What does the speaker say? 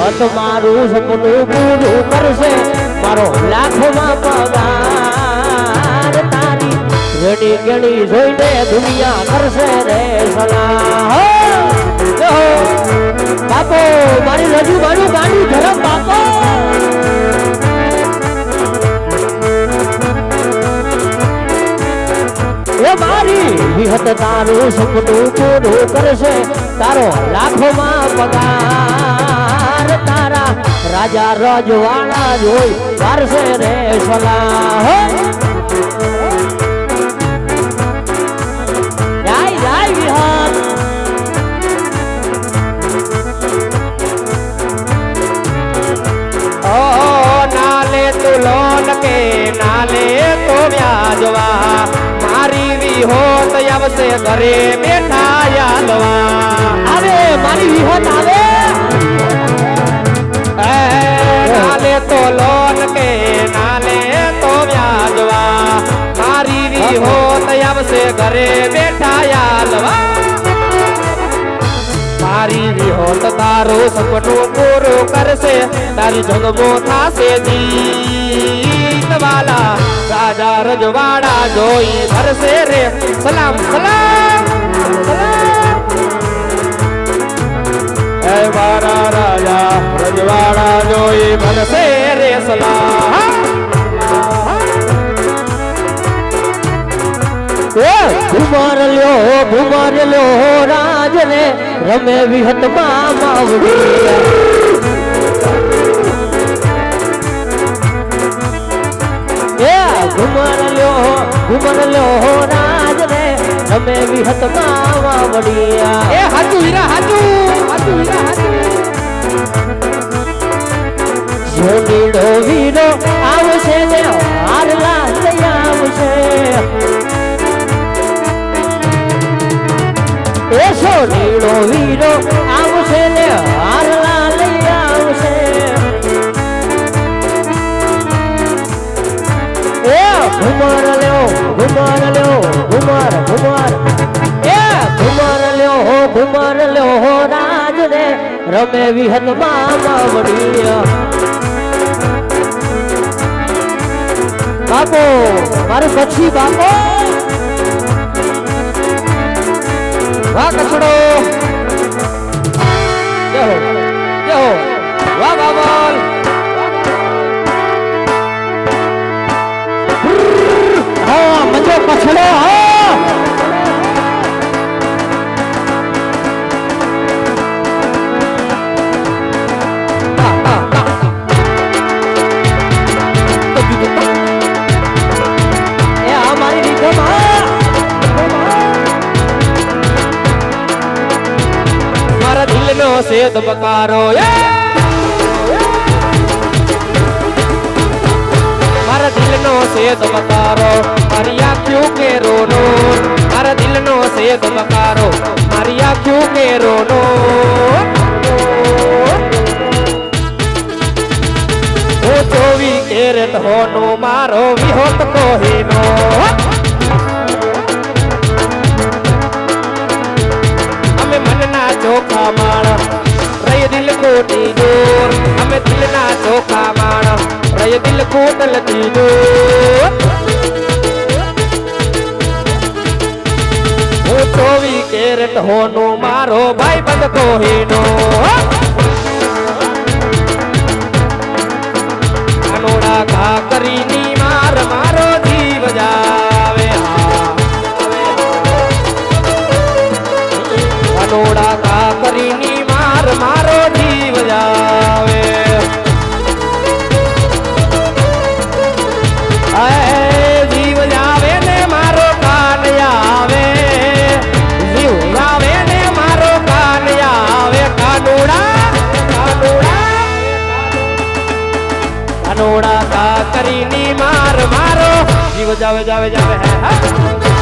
વિહત મારું સપનું પૂરું કરશે મારો લાખોમાં પગાર તારી રેડી ગણી જોઈને દુનિયા કરશે રે સલાહ બાપો મારી રજૂ મારું ગાડું ધરમ બાપો એ મારી વિહત તારું સપનું પૂરું કરશે તારો લાખોમાં પગાર તારા રાજા રજવાડા જોઈ કરશે રે સલાહ જાય જાય વિહત નાલે તું લોન કે નાલે તો વ્યાજવા મારી વિહોત આવશે ઘરે બેઠા યાદવા આવે મારી વિહત આવે નાલે તો લોન કે નાલે તો વ્યાજવા મારી વિહોત આવશે ઘરે બેઠા યાદવા મારી વિહોત તારું સપનું પૂરું કરશે તારી જન્મો થાશે જીત વાલા રાજા રજવાડા જોઈ ભરશે રે સલામ સલામ સલામ હે મારા રાજા રજવાડા જોઈ ભરશે રે સલામ ઘુમાર લ્યો રાજ રે રમે વિહત માં ઘુમાર લ્યો રાજ રે રમે વિહત માં વાવડિયા એ હાચું હીરા હાચું હીરા હાચું જોડીડો વીરો આવશે ને હારલા લઈ આવશે એસો નીળો વીરો આવશે ને હારલા લઈ આવશે એ ઘુમાર લ્યો ઘુમાર લ્યો રાજ રે રમે વિહત માવડિયા બાપો મારું પછી બાપો વાહ કચડો જય હો વાહ બાબલ હા મજો કચડો હા એ આ મારી રીતમાં મારા દિલનો સેદ બકારો મારા દિલનો સેદ બકારો મારી આંખ્યું કે રોનો મારા દિલનો સેદ બકારો મારી આંખ્યું કે રોનો હું 24 કેરેટ હોનો મારો વિહોત કોહીનો ચોખા માણસ રય દિલ કોટી દૂર અમે દિલના ચોખા માણસ રય દિલ કોટલતી દૂર હું 24 કેરેટ હોનો મારો ભાઈ બંધ કોહીનો અનોડા ઘા કરીની માર મારો જીવ જાવે અનોડા ઘા કરીની માર મારો જીવ જાવે જીવ જાવે ને મારો કાન આવે જીવ જાવે ને મારો કાન આવે કાનોડા ઘા કરીની માર મારો જીવ જાવે જાવે જાવે હે